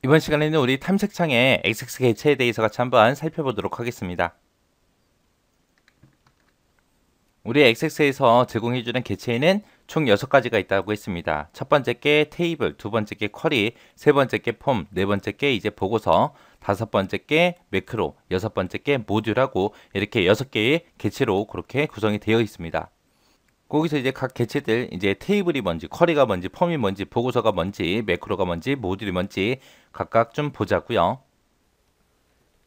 이번 시간에는 우리 탐색창의 XX 개체에 대해서 같이 한번 살펴보도록 하겠습니다. 우리 XX에서 제공해주는 개체에는 총 6가지가 있다고 했습니다. 첫 번째 게 테이블, 두 번째 게 쿼리, 세 번째 게 폼, 네 번째 게 이제 보고서, 다섯 번째 게 매크로, 여섯 번째 게 모듈하고 이렇게 6개의 개체로 그렇게 구성이 되어 있습니다. 거기서 이제 각 개체들 이제 테이블이 뭔지, 쿼리가 뭔지, 폼이 뭔지, 보고서가 뭔지, 매크로가 뭔지, 모듈이 뭔지 각각 좀 보자고요.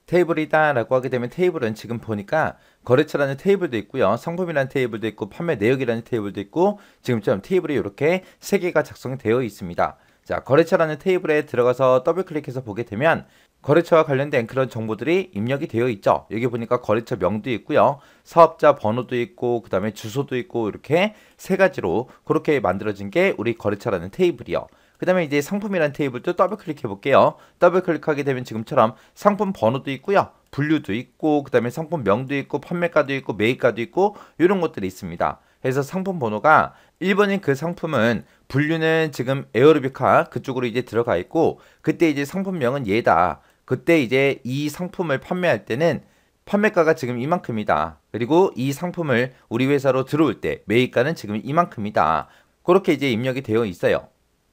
테이블이다 라고 하게 되면 테이블은 지금 보니까 거래처라는 테이블도 있고요. 상품이라는 테이블도 있고 판매 내역이라는 테이블도 있고 지금처럼 테이블이 이렇게 3개가 작성되어 있습니다. 자, 거래처라는 테이블에 들어가서 더블 클릭해서 보게 되면 거래처와 관련된 그런 정보들이 입력이 되어 있죠. 여기 보니까 거래처 명도 있고요. 사업자 번호도 있고 그 다음에 주소도 있고 이렇게 3가지로 그렇게 만들어진 게 우리 거래처라는 테이블이요. 그 다음에 이제 상품이라는 테이블도 더블 클릭해 볼게요. 더블 클릭하게 되면 지금처럼 상품 번호도 있고요. 분류도 있고 그 다음에 상품 명도 있고 판매가도 있고 매입가도 있고 이런 것들이 있습니다. 그래서 상품 번호가 1번인 그 상품은 분류는 지금 에어로비카 그쪽으로 이제 들어가 있고 그때 이제 상품명은 얘다. 그때 이제 이 상품을 판매할 때는 판매가가 지금 이만큼이다. 그리고 이 상품을 우리 회사로 들어올 때 매입가는 지금 이만큼이다. 그렇게 이제 입력이 되어 있어요.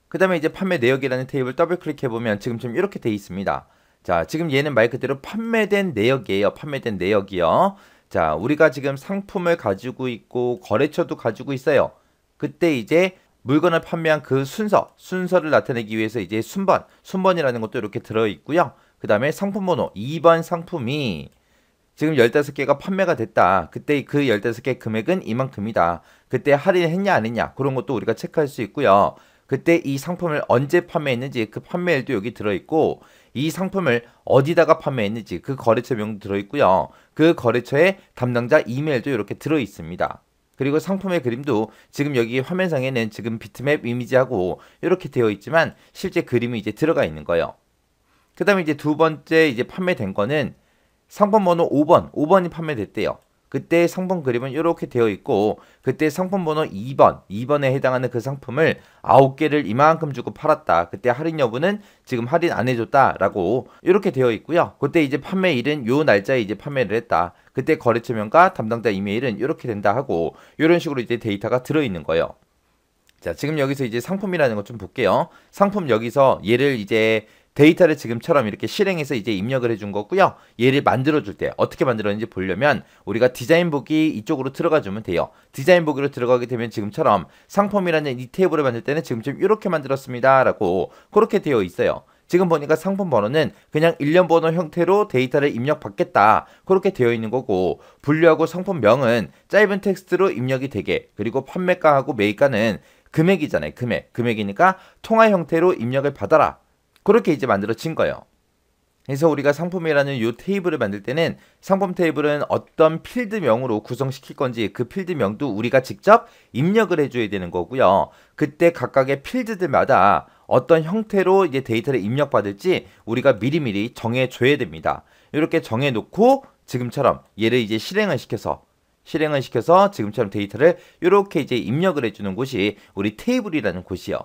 그 다음에 이제 판매 내역이라는 테이블 더블 클릭해보면 지금처럼 이렇게 되어 있습니다. 자, 지금 얘는 말 그대로 판매된 내역이에요. 판매된 내역이요. 자, 우리가 지금 상품을 가지고 있고 거래처도 가지고 있어요. 그때 이제 물건을 판매한 그 순서를 나타내기 위해서 이제 순번이라는 것도 이렇게 들어있고요. 그 다음에 상품 번호 2번 상품이 지금 15개가 판매가 됐다. 그때 그 15개 금액은 이만큼이다. 그때 할인했냐 안 했냐 그런 것도 우리가 체크할 수 있고요. 그때 이 상품을 언제 판매했는지 그 판매일도 여기 들어있고 이 상품을 어디다가 판매했는지 그 거래처 명도 들어있고요. 그 거래처의 담당자 이메일도 이렇게 들어있습니다. 그리고 상품의 그림도 지금 여기 화면상에는 지금 비트맵 이미지하고 이렇게 되어 있지만 실제 그림이 이제 들어가 있는 거예요. 그 다음에 이제 두 번째 이제 판매된 거는 상품 번호 5번이 판매됐대요. 그때 상품 그림은 이렇게 되어 있고 그때 상품 번호 2번에 해당하는 그 상품을 9개를 이만큼 주고 팔았다. 그때 할인 여부는 지금 할인 안 해줬다라고 이렇게 되어 있고요. 그때 이제 판매일은 요 날짜에 이제 판매를 했다. 그때 거래처명과 담당자 이메일은 이렇게 된다 하고 이런 식으로 이제 데이터가 들어있는 거예요. 자, 지금 여기서 이제 상품이라는 것 좀 볼게요. 상품 여기서 얘를 이제 데이터를 지금처럼 이렇게 실행해서 이제 입력을 해준 거고요. 얘를 만들어줄 때 어떻게 만들었는지 보려면 우리가 디자인 보기 이쪽으로 들어가 주면 돼요. 디자인 보기로 들어가게 되면 지금처럼 상품이라는 이 테이블을 만들 때는 지금처럼 이렇게 만들었습니다 라고 그렇게 되어 있어요. 지금 보니까 상품 번호는 그냥 일련 번호 형태로 데이터를 입력받겠다 그렇게 되어 있는 거고 분류하고 상품명은 짧은 텍스트로 입력이 되게 그리고 판매가하고 매입가는 금액이잖아요. 금액이니까 통화 형태로 입력을 받아라. 그렇게 이제 만들어진 거예요. 그래서 우리가 상품이라는 이 테이블을 만들 때는 상품 테이블은 어떤 필드명으로 구성시킬 건지 그 필드명도 우리가 직접 입력을 해줘야 되는 거고요. 그때 각각의 필드들마다 어떤 형태로 이제 데이터를 입력받을지 우리가 미리미리 정해줘야 됩니다. 이렇게 정해놓고 지금처럼 얘를 이제 실행을 시켜서 지금처럼 데이터를 이렇게 이제 입력을 해주는 곳이 우리 테이블이라는 곳이요.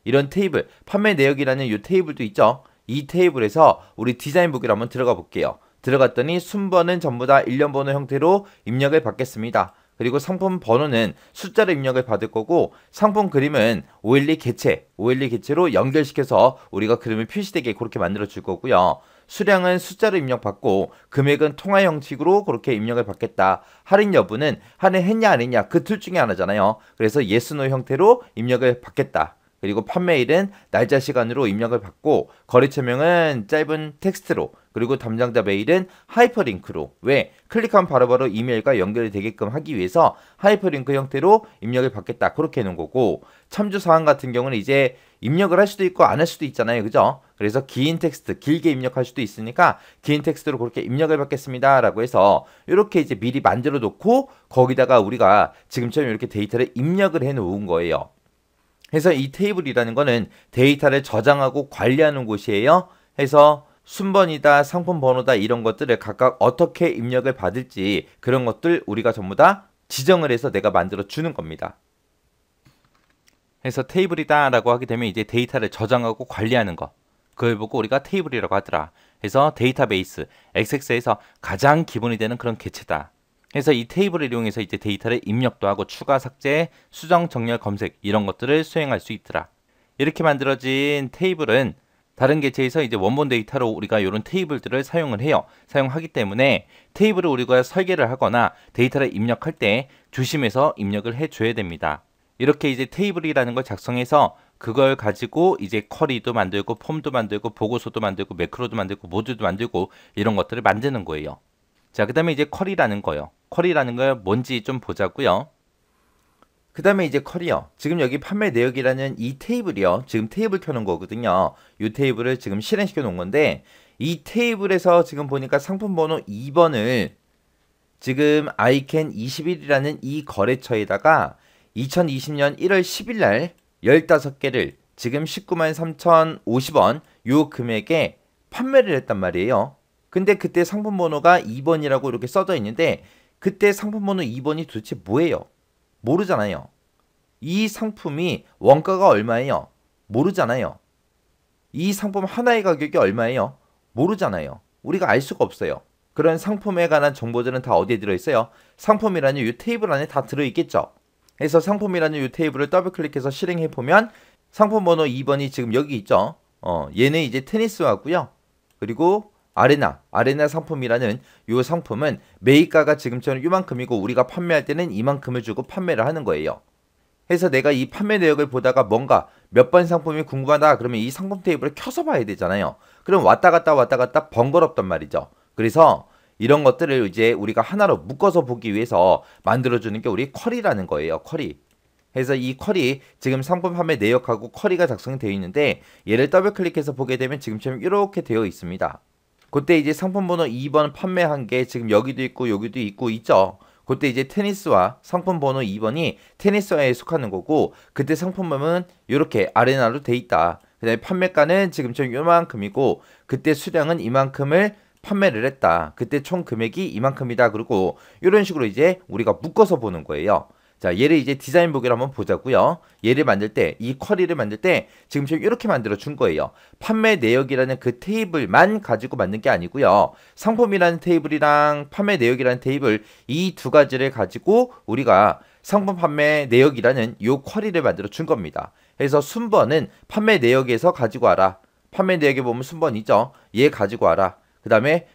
이런 테이블, 판매 내역이라는 이 테이블도 있죠. 이 테이블에서 우리 디자인 보기로 한번 들어가 볼게요. 들어갔더니 순번은 전부 다 일련 번호 형태로 입력을 받겠습니다. 그리고 상품 번호는 숫자로 입력을 받을 거고 상품 그림은 OLE 개체로 연결시켜서 우리가 그림을 표시되게 그렇게 만들어 줄 거고요. 수량은 숫자로 입력받고 금액은 통화 형식으로 그렇게 입력을 받겠다. 할인 여부는 할인했냐 안 했냐 그 둘 중에 하나잖아요. 그래서 yes, no 형태로 입력을 받겠다. 그리고 판매일은 날짜 시간으로 입력을 받고 거래처명은 짧은 텍스트로 그리고 담당자 메일은 하이퍼링크로 왜? 클릭하면 바로바로 이메일과 연결이 되게끔 하기 위해서 하이퍼링크 형태로 입력을 받겠다 그렇게 해놓은 거고 참조사항 같은 경우는 이제 입력을 할 수도 있고 안 할 수도 있잖아요. 그죠? 그래서 긴 텍스트 길게 입력할 수도 있으니까 긴 텍스트로 그렇게 입력을 받겠습니다 라고 해서 이렇게 이제 미리 만들어 놓고 거기다가 우리가 지금처럼 이렇게 데이터를 입력을 해 놓은 거예요. 그래서 이 테이블이라는 거는 데이터를 저장하고 관리하는 곳이에요. 해서 순번이다, 상품 번호다 이런 것들을 각각 어떻게 입력을 받을지 그런 것들 우리가 전부 다 지정을 해서 내가 만들어 주는 겁니다. 그래서 테이블이다 라고 하게 되면 이제 데이터를 저장하고 관리하는 거. 그걸 보고 우리가 테이블이라고 하더라. 그래서 데이터베이스, XX에서 가장 기본이 되는 그런 개체다. 그래서 이 테이블을 이용해서 이제 데이터를 입력도 하고 추가, 삭제, 수정, 정렬, 검색 이런 것들을 수행할 수 있더라. 이렇게 만들어진 테이블은 다른 개체에서 이제 원본 데이터로 우리가 이런 테이블들을 사용을 해요. 사용하기 때문에 테이블을 우리가 설계를 하거나 데이터를 입력할 때 조심해서 입력을 해줘야 됩니다. 이렇게 이제 테이블이라는 걸 작성해서 그걸 가지고 이제 쿼리도 만들고 폼도 만들고 보고서도 만들고 매크로도 만들고 모듈도 만들고 이런 것들을 만드는 거예요. 자, 그 다음에 이제 쿼리라는 거요. 쿼리라는 걸 뭔지 좀 보자고요. 그 다음에 이제 쿼리요. 지금 여기 판매 내역이라는 이 테이블이요. 지금 테이블 켜놓은 거거든요. 이 테이블을 지금 실행시켜 놓은 건데 이 테이블에서 지금 보니까 상품 번호 2번을 지금 아이캔 21이라는 이 거래처에다가 2020년 1월 10일 날 15개를 지금 193,050원 요 금액에 판매를 했단 말이에요. 근데 그때 상품 번호가 2번이라고 이렇게 써져 있는데 그때 상품 번호 2번이 도대체 뭐예요? 모르잖아요. 이 상품이 원가가 얼마예요? 모르잖아요. 이 상품 하나의 가격이 얼마예요? 모르잖아요. 우리가 알 수가 없어요. 그런 상품에 관한 정보들은 다 어디에 들어있어요? 상품이라는 이 테이블 안에 다 들어있겠죠. 그래서 상품이라는 이 테이블을 더블 클릭해서 실행해 보면 상품 번호 2번이 지금 여기 있죠. 얘는 이제 테니스화고요. 그리고 아레나 상품이라는 이 상품은 매입가가 지금처럼 이만큼이고 우리가 판매할 때는 이만큼을 주고 판매를 하는 거예요. 그래서 내가 이 판매 내역을 보다가 뭔가 몇 번 상품이 궁금하다 그러면 이 상품 테이블을 켜서 봐야 되잖아요. 그럼 왔다 갔다 번거롭단 말이죠. 그래서 이런 것들을 이제 우리가 하나로 묶어서 보기 위해서 만들어주는 게 우리 쿼리라는 거예요. 쿼리. 그래서 이 쿼리 지금 상품 판매 내역하고 쿼리가 작성이 되어 있는데 얘를 더블 클릭해서 보게 되면 지금처럼 이렇게 되어 있습니다. 그때 이제 상품 번호 2번 판매한 게 지금 여기도 있고 여기도 있고 있죠. 그때 이제 테니스와 상품 번호 2번이 테니스화에 속하는 거고 그때 상품명은 이렇게 아레나로 돼 있다. 그 다음에 판매가는 지금처럼 요만큼이고 그때 수량은 이만큼을 판매를 했다. 그때 총 금액이 이만큼이다. 그리고 이런 식으로 이제 우리가 묶어서 보는 거예요. 자, 얘를 이제 디자인 보기를 한번 보자고요. 얘를 만들 때, 이 쿼리를 만들 때 지금 이렇게 만들어 준 거예요. 판매 내역이라는 그 테이블만 가지고 만든 게 아니고요. 상품이라는 테이블이랑 판매 내역이라는 테이블 이 두 가지를 가지고 우리가 상품 판매 내역이라는 요 쿼리를 만들어 준 겁니다. 그래서 순번은 판매 내역에서 가지고 와라. 판매 내역에 보면 순번이죠. 얘 가지고 와라. 그 다음에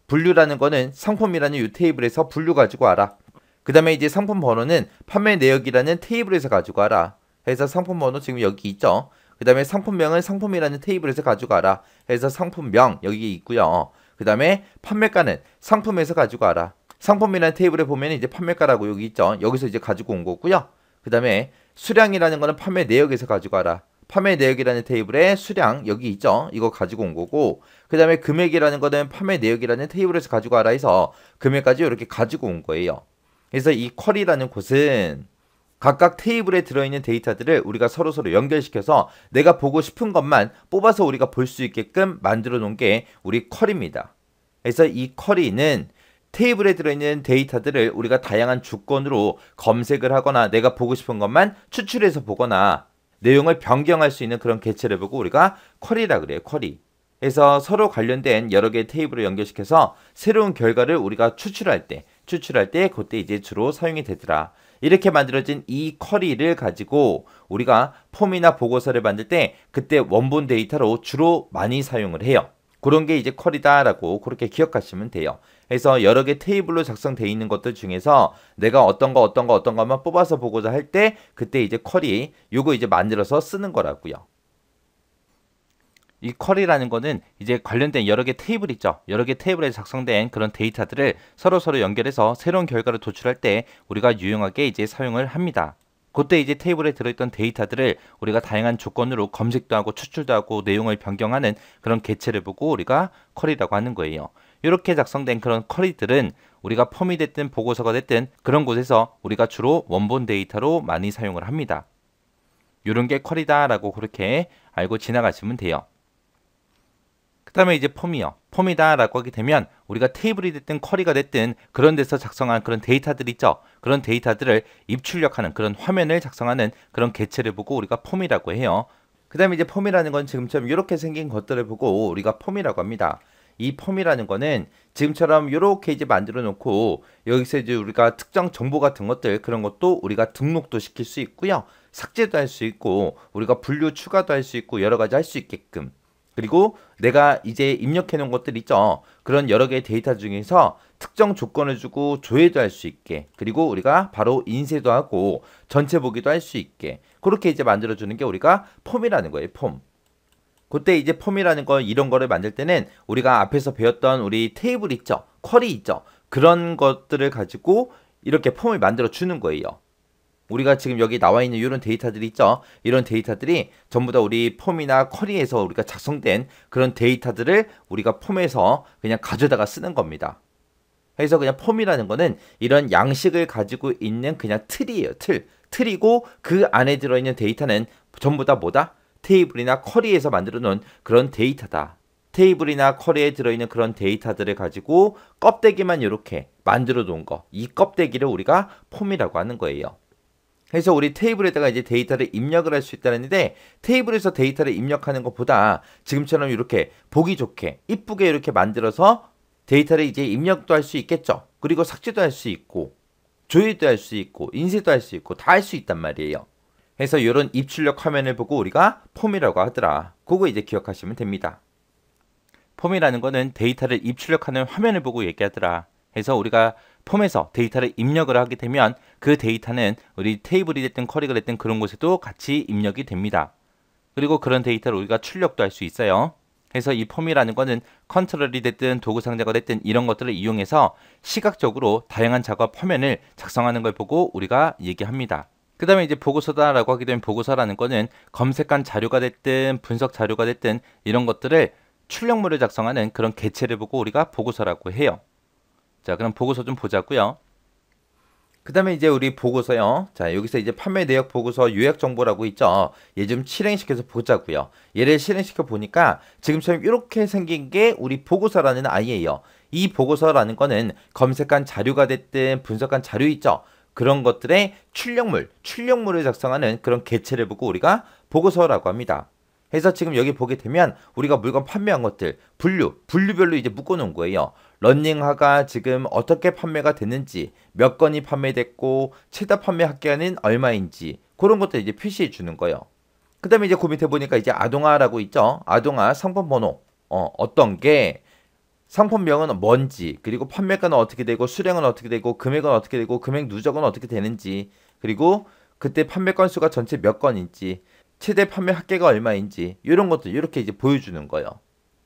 분류라는 거는 상품이라는 이 테이블에서 분류 가지고 와라. 그 다음에 이제 상품 번호는 판매 내역이라는 테이블에서 가지고 와라. 해서 상품 번호 지금 여기 있죠. 그 다음에 상품명은 상품이라는 테이블에서 가지고 와라. 해서 상품명 여기 있고요. 그 다음에 판매가는 상품에서 가지고 와라. 상품이라는 테이블에 보면 이제 판매가라고 여기 있죠. 여기서 이제 가지고 온 거고요. 그 다음에 수량이라는 거는 판매 내역에서 가지고 와라. 판매 내역이라는 테이블에 수량 여기 있죠. 이거 가지고 온 거고 그 다음에 금액이라는 거는 판매 내역이라는 테이블에서 가지고 와라 해서 금액까지 이렇게 가지고 온 거예요. 그래서 이 쿼리라는 곳은 각각 테이블에 들어있는 데이터들을 우리가 서로 연결시켜서 내가 보고 싶은 것만 뽑아서 우리가 볼 수 있게끔 만들어 놓은 게 우리 쿼리입니다. 그래서 이 쿼리는 테이블에 들어있는 데이터들을 우리가 다양한 조건으로 검색을 하거나 내가 보고 싶은 것만 추출해서 보거나 내용을 변경할 수 있는 그런 개체를 보고 우리가 쿼리라 그래요. 쿼리. 그래서 서로 관련된 여러 개의 테이블을 연결시켜서 새로운 결과를 우리가 추출할 때 그때 이제 주로 사용이 되더라. 이렇게 만들어진 이 쿼리를 가지고 우리가 폼이나 보고서를 만들 때 그때 원본 데이터로 주로 많이 사용을 해요. 그런 게 이제 쿼리다라고 그렇게 기억하시면 돼요. 그래서 여러 개 테이블로 작성되어 있는 것들 중에서 내가 어떤 것만 뽑아서 보고자 할 때 그때 이제 쿼리 요거 이제 만들어서 쓰는 거라고요. 이 쿼리라는 거는 이제 관련된 여러 개 테이블 있죠. 여러 개 테이블에 작성된 그런 데이터들을 서로 연결해서 새로운 결과를 도출할 때 우리가 유용하게 이제 사용을 합니다. 그때 이제 테이블에 들어있던 데이터들을 우리가 다양한 조건으로 검색도 하고 추출도 하고 내용을 변경하는 그런 개체를 보고 우리가 쿼리라고 하는 거예요. 이렇게 작성된 그런 쿼리들은 우리가 폼이 됐든 보고서가 됐든 그런 곳에서 우리가 주로 원본 데이터로 많이 사용을 합니다. 이런 게 쿼리다라고 그렇게 알고 지나가시면 돼요. 그 다음에 이제 폼이요. 폼이다 라고 하게 되면 우리가 테이블이 됐든 쿼리가 됐든 그런 데서 작성한 그런 데이터들 있죠. 그런 데이터들을 입출력하는 그런 화면을 작성하는 그런 개체를 보고 우리가 폼이라고 해요. 그 다음에 이제 폼이라는 건 지금처럼 이렇게 생긴 것들을 보고 우리가 폼이라고 합니다. 이 폼이라는 거는 지금처럼 이렇게 이제 만들어 놓고 여기서 이제 우리가 특정 정보 같은 것들 그런 것도 우리가 등록도 시킬 수 있고요. 삭제도 할 수 있고 우리가 분류 추가도 할 수 있고 여러 가지 할 수 있게끔 그리고 내가 이제 입력해 놓은 것들 있죠. 그런 여러 개의 데이터 중에서 특정 조건을 주고 조회도 할 수 있게 그리고 우리가 바로 인쇄도 하고 전체 보기도 할 수 있게 그렇게 이제 만들어 주는 게 우리가 폼이라는 거예요. 폼. 그때 이제 폼이라는 거 이런 거를 만들 때는 우리가 앞에서 배웠던 우리 테이블 있죠. 쿼리 있죠. 그런 것들을 가지고 이렇게 폼을 만들어 주는 거예요. 우리가 지금 여기 나와 있는 이런 데이터들이 있죠. 이런 데이터들이 전부 다 우리 폼이나 쿼리에서 우리가 작성된 그런 데이터들을 우리가 폼에서 그냥 가져다가 쓰는 겁니다. 그래서 그냥 폼이라는 거는 이런 양식을 가지고 있는 그냥 틀이에요. 틀이고 그 안에 들어있는 데이터는 전부 다 뭐다? 테이블이나 쿼리에서 만들어 놓은 그런 데이터다. 테이블이나 쿼리에 들어있는 그런 데이터들을 가지고 껍데기만 이렇게 만들어 놓은 거. 이 껍데기를 우리가 폼이라고 하는 거예요. 그래서 우리 테이블에다가 이제 데이터를 입력을 할 수 있다는데 테이블에서 데이터를 입력하는 것보다 지금처럼 이렇게 보기 좋게 이쁘게 이렇게 만들어서 데이터를 이제 입력도 할 수 있겠죠. 그리고 삭제도 할 수 있고 조회도 할 수 있고 인쇄도 할 수 있고 다 할 수 있단 말이에요. 그래서 이런 입출력 화면을 보고 우리가 폼이라고 하더라. 그거 이제 기억하시면 됩니다. 폼이라는 거는 데이터를 입출력하는 화면을 보고 얘기하더라. 그래서 우리가 폼에서 데이터를 입력을 하게 되면 그 데이터는 우리 테이블이 됐든 쿼리가 됐든 그런 곳에도 같이 입력이 됩니다. 그리고 그런 데이터를 우리가 출력도 할 수 있어요. 그래서 이 폼이라는 거는 컨트롤이 됐든 도구 상자가 됐든 이런 것들을 이용해서 시각적으로 다양한 작업 화면을 작성하는 걸 보고 우리가 얘기합니다. 그 다음에 이제 보고서다라고 하게 되면 보고서라는 거는 검색한 자료가 됐든 분석 자료가 됐든 이런 것들을 출력물을 작성하는 그런 개체를 보고 우리가 보고서라고 해요. 자, 그럼 보고서 좀 보자고요. 그 다음에 이제 우리 보고서요. 자, 여기서 이제 판매 내역 보고서 요약 정보라고 있죠. 얘 좀 실행시켜서 보자고요. 얘를 실행시켜 보니까 지금처럼 이렇게 생긴 게 우리 보고서라는 아이예요. 이 보고서라는 거는 검색한 자료가 됐든 분석한 자료 있죠. 그런 것들의 출력물을 작성하는 그런 개체를 보고 우리가 보고서라고 합니다. 그래서 지금 여기 보게 되면 우리가 물건 판매한 것들 분류별로 이제 묶어놓은 거예요. 런닝화가 지금 어떻게 판매가 됐는지, 몇 건이 판매됐고 최다 판매 합계는 얼마인지 그런 것들 이제 표시해 주는 거예요. 그 다음에 이제 그 밑에 보니까 이제 아동화라고 있죠. 아동화 상품 번호 어떤 게 상품명은 뭔지 그리고 판매가는 어떻게 되고 수량은 어떻게 되고 금액은 어떻게 되고 금액 누적은 어떻게 되는지 그리고 그때 판매 건수가 전체 몇 건인지 최대 판매 합계가 얼마인지 이런 것들 이렇게 이제 보여주는 거예요.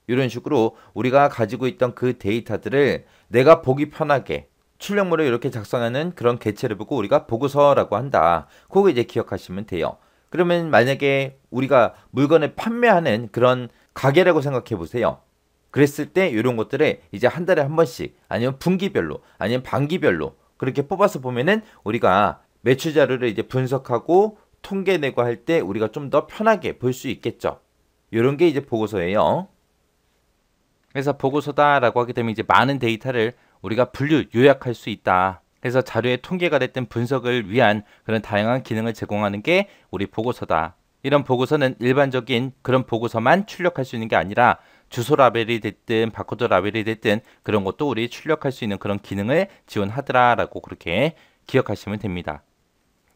이런 식으로 우리가 가지고 있던 그 데이터들을 내가 보기 편하게 출력물을 이렇게 작성하는 그런 개체를 보고 우리가 보고서라고 한다. 그거 이제 기억하시면 돼요. 그러면 만약에 우리가 물건을 판매하는 그런 가게라고 생각해 보세요. 그랬을 때 이런 것들을 이제 한 달에 한 번씩 아니면 분기별로 아니면 반기별로 그렇게 뽑아서 보면은 우리가 매출 자료를 이제 분석하고 통계 내고 할 때 우리가 좀 더 편하게 볼 수 있겠죠. 이런 게 이제 보고서예요. 그래서 보고서다라고 하게 되면 이제 많은 데이터를 우리가 분류, 요약할 수 있다. 그래서 자료의 통계가 됐든 분석을 위한 그런 다양한 기능을 제공하는 게 우리 보고서다. 이런 보고서는 일반적인 그런 보고서만 출력할 수 있는 게 아니라 주소 라벨이 됐든 바코드 라벨이 됐든 그런 것도 우리 출력할 수 있는 그런 기능을 지원하더라라고 그렇게 기억하시면 됩니다.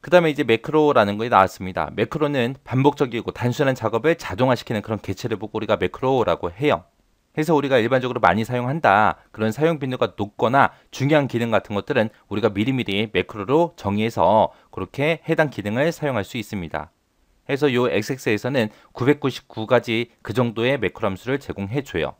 그 다음에 이제 매크로라는 것이 나왔습니다. 매크로는 반복적이고 단순한 작업을 자동화시키는 그런 개체를 보고 우리가 매크로라고 해요. 그래서 우리가 일반적으로 많이 사용한다. 그런 사용 빈도가 높거나 중요한 기능 같은 것들은 우리가 미리미리 매크로로 정의해서 그렇게 해당 기능을 사용할 수 있습니다. 그래서 이 XX에서는 999가지 그 정도의 매크로 함수를 제공해줘요.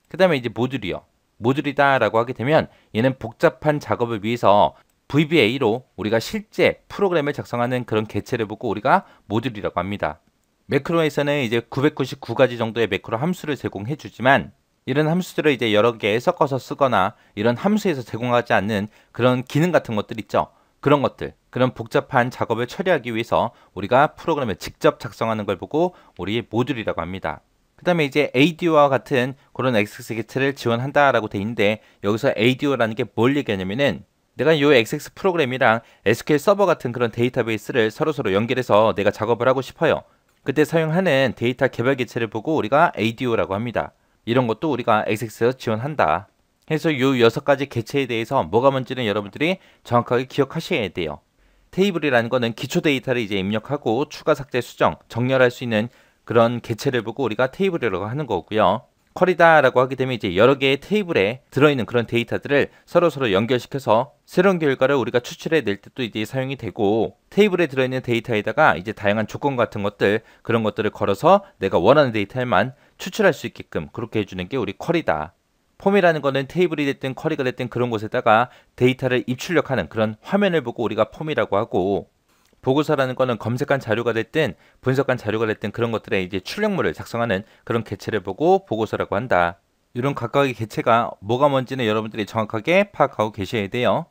그 다음에 이제 모듈이요. 모듈이다라고 하게 되면 얘는 복잡한 작업을 위해서 VBA로 우리가 실제 프로그램을 작성하는 그런 개체를 보고 우리가 모듈이라고 합니다. 매크로에서는 이제 999가지 정도의 매크로 함수를 제공해주지만 이런 함수들을 이제 여러 개 섞어서 쓰거나 이런 함수에서 제공하지 않는 그런 기능 같은 것들 있죠. 그런 것들, 그런 복잡한 작업을 처리하기 위해서 우리가 프로그램을 직접 작성하는 걸 보고 우리 모듈이라고 합니다. 그 다음에 이제 ADO와 같은 그런 XX 개체를 지원한다라고 돼 있는데 여기서 ADO라는 게 뭘 얘기하냐면은 내가 이 XX 프로그램이랑 SQL 서버 같은 그런 데이터베이스를 서로서로 연결해서 내가 작업을 하고 싶어요. 그때 사용하는 데이터 개발 개체를 보고 우리가 ADO라고 합니다. 이런 것도 우리가 XX에서 지원한다. 해서 이 6가지 개체에 대해서 뭐가 뭔지는 여러분들이 정확하게 기억하셔야 돼요. 테이블이라는 거는 기초 데이터를 이제 입력하고 추가 삭제 수정, 정렬할 수 있는 그런 개체를 보고 우리가 테이블이라고 하는 거고요. 쿼리다라고 하게 되면 이제 여러 개의 테이블에 들어있는 그런 데이터들을 서로 연결시켜서 새로운 결과를 우리가 추출해 낼 때도 이제 사용이 되고, 테이블에 들어있는 데이터에다가 이제 다양한 조건 같은 것들, 그런 것들을 걸어서 내가 원하는 데이터만 추출할 수 있게끔 그렇게 해주는 게 우리 쿼리다. 폼이라는 거는 테이블이 됐든 쿼리가 됐든 그런 곳에다가 데이터를 입출력하는 그런 화면을 보고 우리가 폼이라고 하고, 보고서라는 거는 검색한 자료가 됐든 분석한 자료가 됐든 그런 것들의 이제 출력물을 작성하는 그런 개체를 보고 보고서라고 한다. 이런 각각의 개체가 뭐가 뭔지는 여러분들이 정확하게 파악하고 계셔야 돼요.